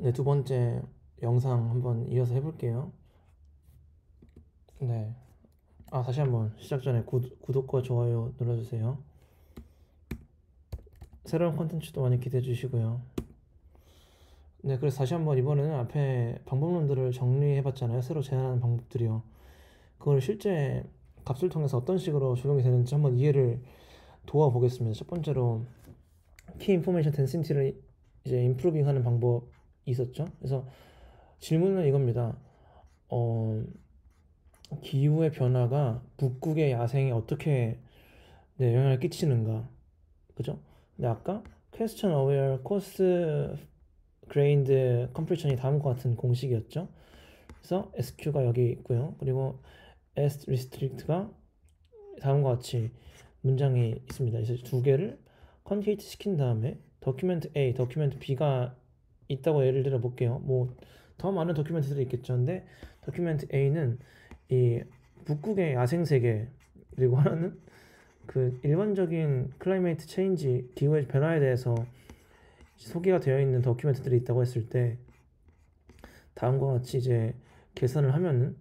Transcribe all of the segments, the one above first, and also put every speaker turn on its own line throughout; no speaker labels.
네, 두 번째 영상 한번 이어서 해볼게요. 네. 다시 한번 시작 전에 구독과 좋아요 눌러주세요. 새로운 콘텐츠도 많이 기대해 주시고요. 네, 그래서 다시 한번 이번에는 앞에 방법론들을 정리해 봤잖아요. 새로 제안하는 방법들이요. 그걸 실제 값을 통해서 어떤 식으로 적용이 되는지 한번 이해를 도와보겠습니다. 첫 번째로 키 인포메이션 덴시티를 이제 임프루빙 하는 방법이 있었죠. 그래서 질문은 이겁니다. 어, 기후의 변화가 북극의 야생에 어떻게 영향을 끼치는가, 그죠? 근데 아까 question aware coarse grained compression이 다음과 같은 공식이었죠. 그래서 SQ가 여기 있고요. 그리고 S restrict가 다음과 같이 문장이 있습니다. 그래서 두 개를 컨케이트 시킨 다음에 도큐멘트 A, 도큐멘트 B가 있다고 예를 들어 볼게요. 뭐 더 많은 도큐멘트들이 있겠죠. 근데 도큐멘트 A는 이 북극의 야생 세계, 그리고 하나는 그 일반적인 클라이메이트 체인지, 기후의 변화에 대해서 소개가 되어 있는 도큐멘트들이 있다고 했을 때 다음과 같이 이제 계산을 하면은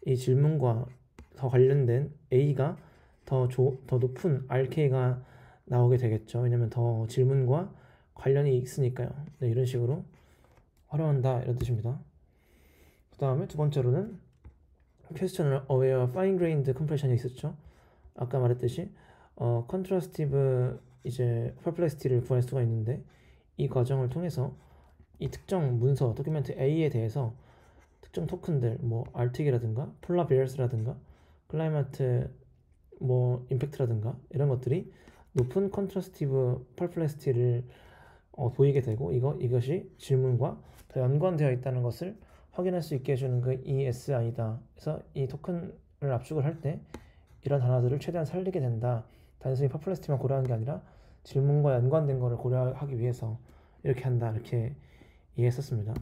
이 질문과 더 관련된 A가 더 높은 RK가 나오게 되겠죠. 왜냐면 더 질문과 관련이 있으니까요. 네, 이런 식으로 활용한다 이런 뜻입니다. 그 다음에 두 번째로는 Question Aware Fine Grained Compression이 있었죠. 아까 말했듯이 컨트라스티브 이제 퍼플렉시티를 구할 수가 있는데 이 과정을 통해서 이 특정 문서 도큐멘트 A에 대해서 특정 토큰들 뭐 RTG라든가 폴라비어스라든가 클라이마트 뭐 임팩트라든가 이런 것들이 높은 컨트라스티브 퍼플렉시티를 보이게 되고 이것이 질문과 더 연관되어 있다는 것을 확인할 수 있게 해주는 그 ESI다. 그래서 이 토큰을 압축을 할 때 이런 단어들을 최대한 살리게 된다. 단순히 퍼플렉시티만 고려하는 게 아니라 질문과 연관된 것을 고려하기 위해서 이렇게 한다. 이렇게 이해했었습니다.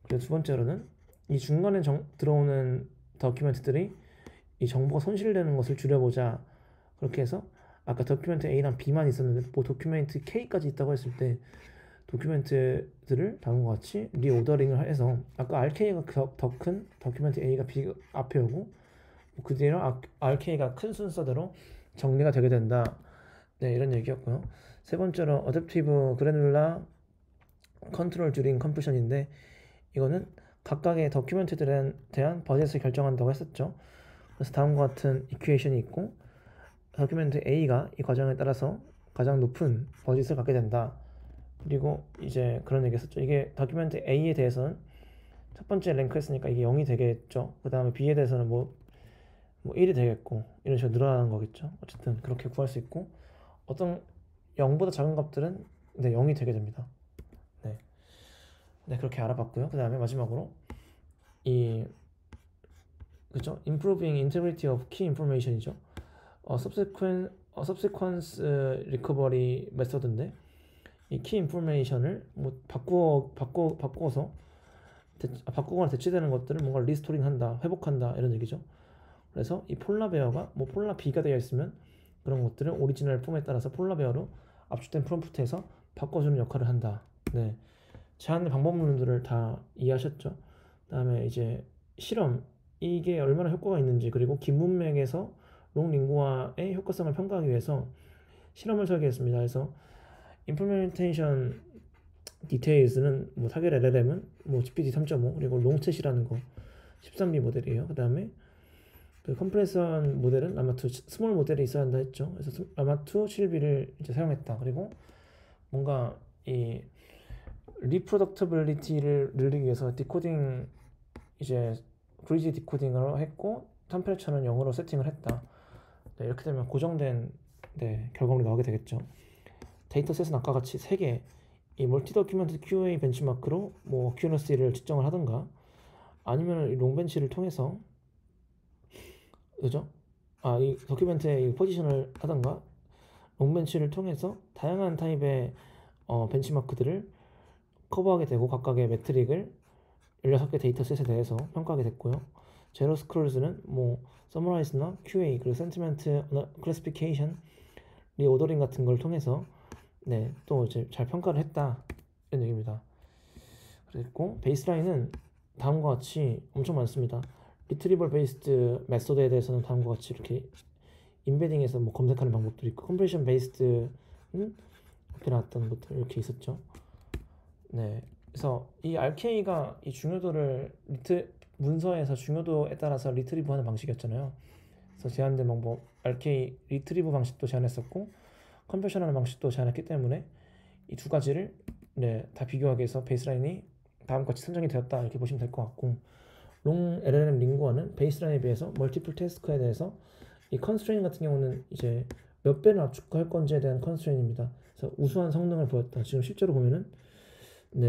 그리고 두 번째로는 이 중간에 들어오는 다큐멘트들이 이 정보가 손실되는 것을 줄여보자. 그렇게 해서 아까 다큐멘트 A랑 B만 있었는데 뭐 다큐멘트 K까지 있다고 했을 때 도큐멘트들을 다음과 같이 리오더링을 해서 아까 RK가 더 큰 다큐멘트 A가 B 앞에 오고 그 뒤로 RK가 큰 순서대로 정리가 되게 된다. 네, 이런 얘기였고요. 세 번째로 어댑티브 그래놀라 컨트롤 듀링 컴프션인데 이거는 각각의 도큐멘트들에 대한 버젯을 결정한다고 했었죠. 그래서 다음과 같은 이퀘이션이 있고 도큐멘트 A가 이 과정에 따라서 가장 높은 버짓을 갖게 된다. 그리고 이제 그런 얘기 했었죠. 이게 도큐멘트 A에 대해서는 첫 번째 랭크했으니까 이게 0이 되겠죠. 그 다음에 B에 대해서는 뭐 1이 되겠고 이런 식으로 늘어나는 거겠죠. 어쨌든 그렇게 구할 수 있고 어떤 0보다 작은 값들은 0이 되게 됩니다. 네, 네 그렇게 알아봤고요. 그 다음에 마지막으로 이 그죠? Improving integrity of key information이죠. subsequence recovery 메서드인데 이 key information을 뭐 바꿔서 바꾸거나 대체되는 것들을 뭔가 리스토링한다, 회복한다 이런 얘기죠. 그래서 이 폴라베어가 뭐 폴라 B가 되어 있으면 그런 것들을 오리지널 폼에 따라서 폴라베어로 압축된 프롬프트에서 바꿔주는 역할을 한다. 네, 제안의 방법론들을 다 이해하셨죠? 그다음에 이제 실험 이게 얼마나 효과가 있는지 그리고 긴 문맥에서 롱링구아의 효과성을 평가하기 위해서 실험을 설계했습니다. 그래서 implementation details는 뭐 타겟 LLM은 뭐 GPT 3.5 그리고 롱챗이라는 거 13B 모델이에요. 그다음에 그 컴프레션 모델은 라마2 스몰 모델이 있어야 한다 했죠. 그래서 라마2 7B를 이제 사용했다. 그리고 뭔가 이 리프로덕터빌리티를 늘리기 위해서 디코딩 이제 그리지 디코딩을 했고 템퍼레처는 0으로 세팅을 했다. 네, 이렇게 되면 고정된 결과물이 나오게 되겠죠. 데이터셋은 아까 같이 3개 이 멀티 도큐멘트 QA 벤치마크로 뭐 어큐러시를 측정을 하든가 아니면 이 롱벤치를 통해서 그죠? 이 도큐멘트의 이 포지션을 하든가 롱벤치를 통해서 다양한 타입의 벤치마크들을 커버하게 되고 각각의 매트릭을 16개 데이터셋에 대해서 평가하게 됐고요. 제로 스크롤즈는 뭐 서머라이즈나 QA 그리고 센티멘트 클래시피케이션 리오더링 같은 걸 통해서 또 이제 잘 평가를 했다 이런 얘기입니다. 그리고 베이스라인은 다음과 같이 엄청 많습니다. 리트리버 베이스드 메소드에 대해서는 다음과 같이 이렇게 임베딩에서 뭐 검색하는 방법도 있고, 컴프레션 베이스드는 앞에 나왔던 것들 이렇게 있었죠. 네, 그래서 이 RK가 이 중요도를 문서에서 중요도에 따라서 리트리브하는 방식이었잖아요. 그래서 제한된 방법 RK 리트리브 방식도 제한했었고 컴프레션하는 방식도 제한했기 때문에 이 두 가지를 다 비교하기 위해서 베이스라인이 다음과 같이 선정이 되었다 이렇게 보시면 될 것 같고, 롱 LLM 링구어는 베이스라인에 비해서 멀티플 태스크에 대해서 이 컨스트레인 같은 경우는 이제 몇 배를 압축할 건지에 대한 컨스트레인입니다. 그래서 우수한 성능을 보였다. 지금 실제로 보면은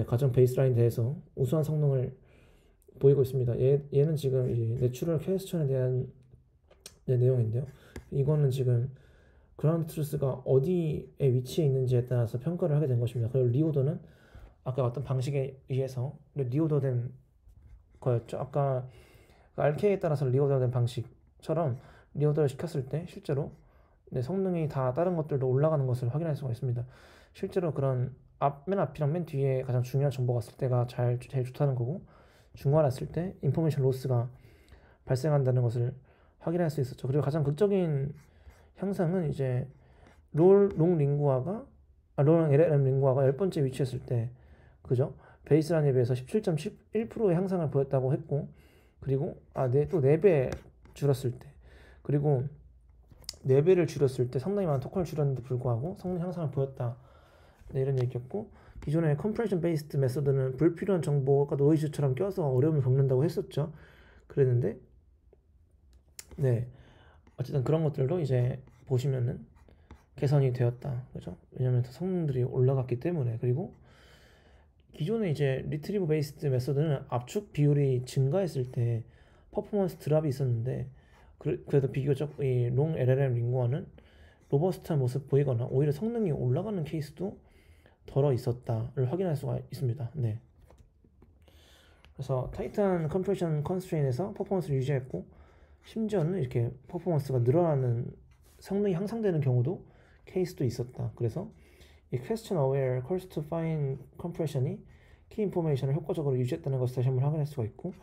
가장 베이스라인에 대해서 우수한 성능을 보이고 있습니다. 얘는 지금 이제 내추럴 퀘스천에 대한 내용인데요. 이거는 지금 그라운드 트루스가 어디에 위치해 있는지에 따라서 평가를 하게 된 것입니다. 그리고 리오더는 아까 어떤 방식에 의해서 리오더된 거였죠. 아까 RK에 따라서 리오더된 방식처럼 리오더를 시켰을 때 실제로 성능이 다 다른 것들도 올라가는 것을 확인할 수가 있습니다. 실제로 그런 맨 앞이랑 맨 뒤에 가장 중요한 정보가 있을 때가 제일 좋다는 거고, 중간에 있을 때 인포메이션 로스가 발생한다는 것을 확인할 수 있었죠. 그리고 가장 극적인 향상은 이제 롱 LLM 링구아가 10번째 위치했을 때, 그죠? 베이스라인에 비해서 17.11%의 향상을 보였다고 했고, 그리고 또 4배 줄었을 때, 그리고 4배를 줄였을 때 상당히 많은 토큰을 줄였는데 불구하고 성능 향상을 보였다. 이런 얘기였고, 기존의 컴프레션 베이스드 메소드는 불필요한 정보가 노이즈처럼 껴서 어려움을 겪는다고 했었죠. 그랬는데 어쨌든 그런 것들도 이제 보시면은 개선이 되었다. 그죠? 왜냐면 성능들이 올라갔기 때문에. 그리고 기존의 이제 리트리브 베이스드 메소드는 압축 비율이 증가했을 때 퍼포먼스 드랍이 있었는데, 그래도 비교적 이 롱 LLM 링구어는 로버스트한 모습 보이거나 오히려 성능이 올라가는 케이스도 덜어 있었다를 확인할 수가 있습니다. 그래서 타이트한 컴프레션 컨스트레인에서 퍼포먼스를 유지했고, 심지어는 이렇게 퍼포먼스가 늘어나는 성능이 향상되는 경우도 케이스도 있었다. 그래서 이 question aware coarse to fine compression이 키 인포메이션을 효과적으로 유지했다는 것을 다시 한번 확인할 수가 있고,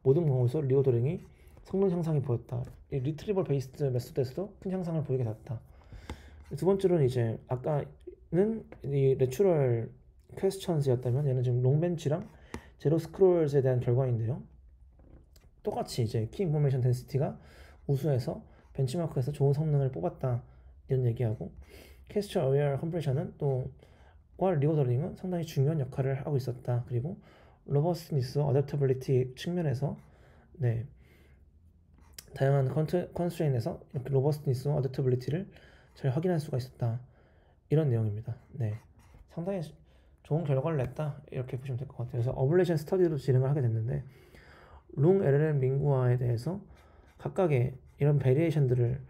모든 경우에서 리오더링이 성능 향상이 보였다. 이 리트리버 베이스드 메소드에서도 큰 향상을 보이게 됐다. 두 번째로는 이제 아까는 이 내추럴 퀘스천스였다면 얘는 지금 롱벤치랑 제로 스크롤에 대한 결과인데요. 똑같이 이제 키 인포메이션 덴시티가 우수해서 벤치마크에서 좋은 성능을 뽑았다 이런 얘기하고, 캐스처 어웨어 컴프레션은 또과 리오더링은 상당히 중요한 역할을 하고 있었다. 그리고 로버스트니스, 어댑터빌리티 측면에서 다양한 컨스트레인에서 이렇게 로버스트니스와 어댑터빌리티를 잘 확인할 수가 있었다. 이런 내용입니다. 상당히 좋은 결과를 냈다 이렇게 보시면 될 것 같아요. 그래서 어블레이션 스터디도 진행을 하게 됐는데, 롱 LLM 링구아에 대해서 각각의 이런 베리에이션들을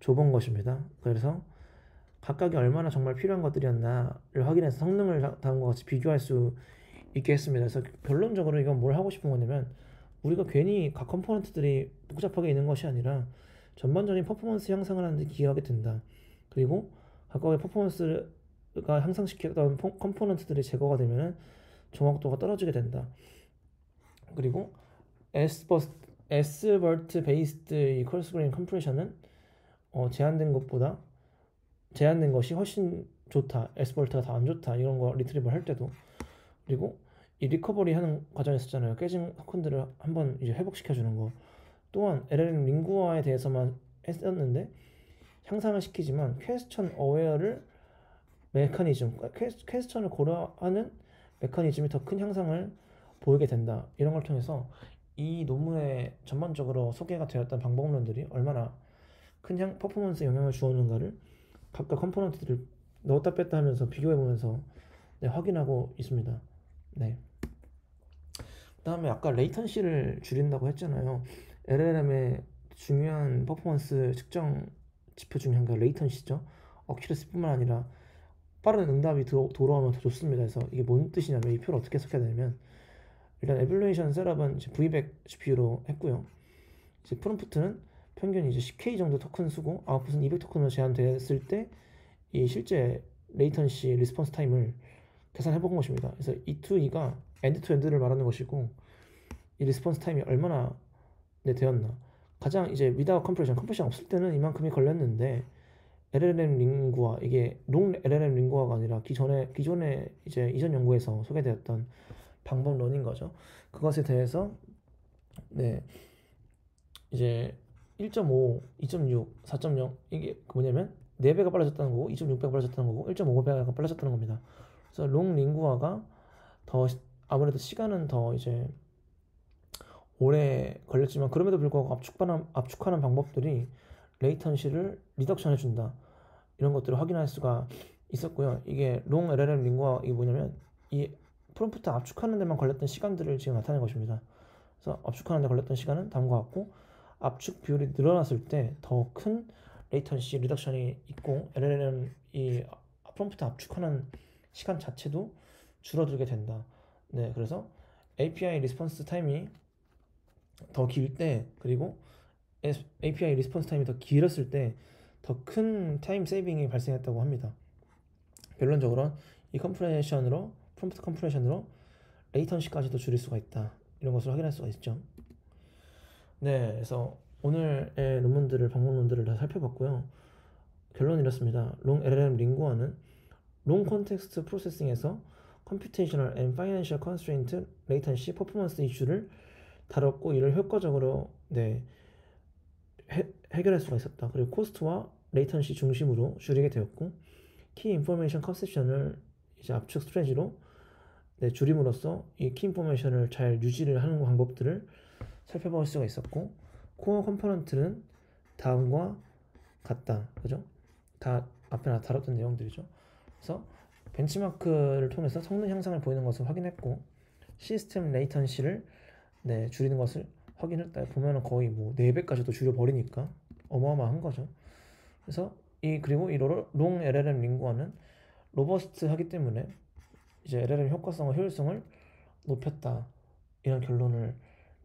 줘본 것입니다. 그래서 각각이 얼마나 정말 필요한 것들이었나를 확인해서 성능을 다음과 같이 비교할 수 있게 했습니다. 그래서 결론적으로 이건 뭘 하고 싶은 거냐면, 우리가 괜히 각 컴포넌트들이 복잡하게 있는 것이 아니라 전반적인 퍼포먼스 향상을 하는 데 기여하게 된다. 그리고 각각의 퍼포먼스가 향상시켰던 컴포넌트들이 제거가 되면 정확도가 떨어지게 된다. 그리고 S버트 베이스드 이 컬스 그레인 컴프레션은 제한된 것이 훨씬 좋다. S버트가 더 안 좋다. 이런 거 리트리버 할 때도. 그리고 이 리커버리 하는 과정이 있었잖아요. 깨진 토큰들을 한번 이제 회복시켜 주는 거. 또한 LLM 링구아에 대해서만 했었는데 향상을 시키지만 퀘스천 어웨어를 메커니즘, 퀘스천을 고려하는 메커니즘이 더 큰 향상을 보이게 된다. 이런 걸 통해서 이 논문에 전반적으로 소개가 되었던 방법론들이 얼마나 큰 퍼포먼스에 영향을 주었는가를 각각 컴포넌트들을 넣었다 뺐다 하면서 비교해보면서 확인하고 있습니다. 그 다음에 아까 레이턴시를 줄인다고 했잖아요. LLM의 중요한 퍼포먼스 측정 지표 중에 하나가 레이턴시죠. 어큐러시뿐만 아니라 빠른 응답이 돌아오면 더 좋습니다. 그래서 이게 뭔 뜻이냐면, 이 표를 어떻게 해석해야 되냐면, 일단 에밸루에이션 셋업은 이제 V100 GPU로 했고요. 이제 프롬프트는 평균 이제 10K 정도 토큰 쓰고 아웃풋은 200 토큰으로 제한됐을 때 이 실제 레이턴시 리스폰스 타임을 계산해 본 것입니다. 그래서 E to E가 엔드 투 엔드를 말하는 것이고 이 리스폰스 타임이 얼마나 되었나. 가장 이제 without 컴프레션 없을 때는 이만큼이 걸렸는데 LLM 링구아, 이게 롱 LLM 링구아가 아니라 기존에 이제 이전 연구에서 소개되었던 방법론인 거죠. 그것에 대해서 네 이제 1.5, 2.6, 4.0 이게 뭐냐면 4배가 빨라졌다는 거고 2.6배가 빨라졌다는 거고 1.5배가 빨라졌다는 겁니다. 그래서 롱 링구아가 더 아무래도 시간은 더 이제 오래 걸렸지만 그럼에도 불구하고 압축하는 방법들이 레이턴시를 리덕션 해준다. 이런 것들을 확인할 수가 있었고요. 이게 롱 LLM 링구아 이게 뭐냐면 이 프롬프트 압축하는 데만 걸렸던 시간들을 지금 나타낸 것입니다. 그래서 압축하는 데 걸렸던 시간은 다음과 같고 압축 비율이 늘어났을 때 더 큰 레이턴시 리덕션이 있고 LLM 이 프롬프트 압축하는 시간 자체도 줄어들게 된다. 네, 그래서 API 리스폰스 타임이 더 길 때 그리고 API 리스폰스 타임이 더 길었을 때 더 큰 타임 세이빙이 발생했다고 합니다. 결론적으로 이 프롬프트 컴프레션으로 레이턴시까지도 줄일 수가 있다. 이런 것을 확인할 수가 있죠. 네, 그래서 오늘의 방법 논들을 다 살펴봤고요. 결론은 이렇습니다. 롱 LLM 링구아는 롱 컨텍스트 프로세싱에서 컴퓨테이셔널 앤 파이낸셜 컨스트레인트 레이턴시 퍼포먼스 이슈를 다뤘고 이를 효과적으로 해결할 수가 있었다. 그리고 코스트와 레이턴시 중심으로 줄이게 되었고 키 인포메이션 컨셉션을 이제 압축 스트레지로 줄임으로써 이 키 인포메이션을 잘 유지를 하는 방법들을 살펴볼 수가 있었고 코어 컴포넌트는 다음과 같다. 그죠? 다 앞에 다뤘던 내용들이죠. 그래서 벤치마크를 통해서 성능 향상을 보이는 것을 확인했고 시스템 레이턴시를 줄이는 것을 확인했다. 보면은 거의 뭐 4배까지도 줄여버리니까 어마어마한 거죠. 그래서 그리고 이 롱 LLM 링구아는 로버스트하기 때문에 이제 LLM 효과성과 효율성을 높였다. 이런 결론을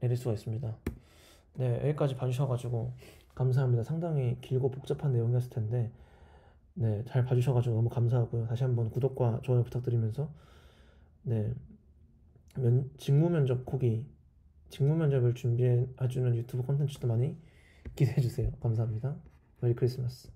내릴 수가 있습니다. 네, 여기까지 봐주셔가지고 감사합니다. 상당히 길고 복잡한 내용이었을 텐데 잘 봐주셔가지고 너무 감사하고요. 다시 한번 구독과 좋아요 부탁드리면서 직무 면접을 준비해주는 유튜브 콘텐츠도 많이 기대해주세요. 감사합니다. 메리 크리스마스.